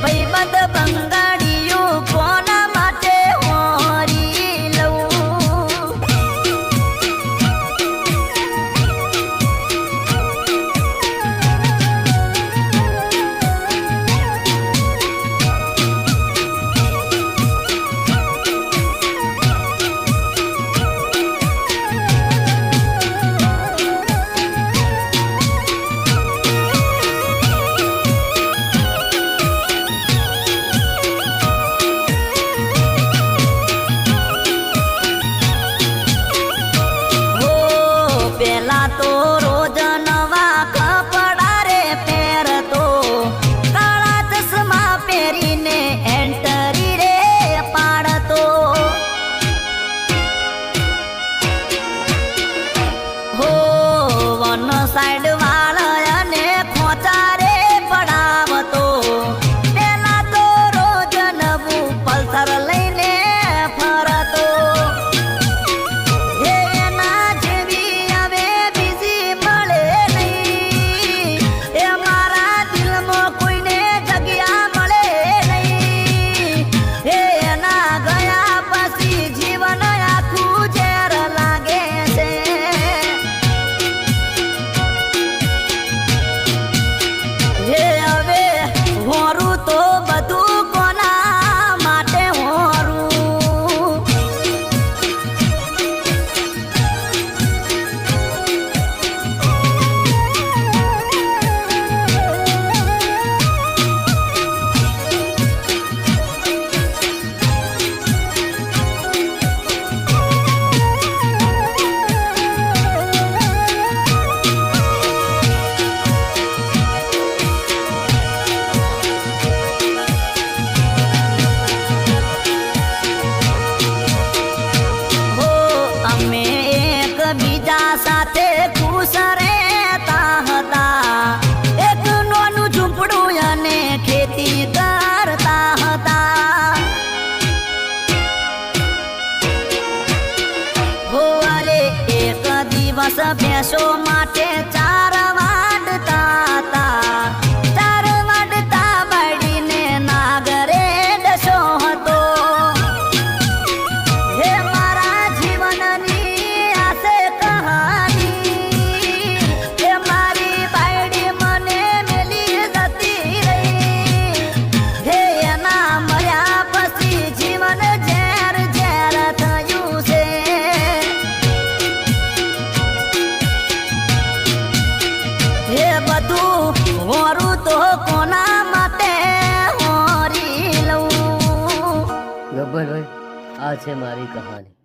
ભાઈબંધ બંગાળિયું કોના માટે હોરી લઉં પેલા તો રોજ નવા કપડા રે પહેરતો કાળા ચશ્મા પહેરીને એન્ટરી રે પાડતો હો વન સાઈડ વાળાને ખોચા રે પડાવતો પેલા તો રોજ નવું પલ્સર લઈને ફરતો બીજા સાથે ખુશ રહેતા હતા એક નાનું ઝૂંપડું અને ખેતી કરતા હતા હો અરે એક દિવસ ભેંસો માટે ચાર વાડતા હતા ચાર વાડતા બાળીને નાગરે ડસો હતો હે મારા જીવનની હોરું તો કોના માટે હોરી લઉં ગબ્બરભાઈ આ છે મારી કહાની.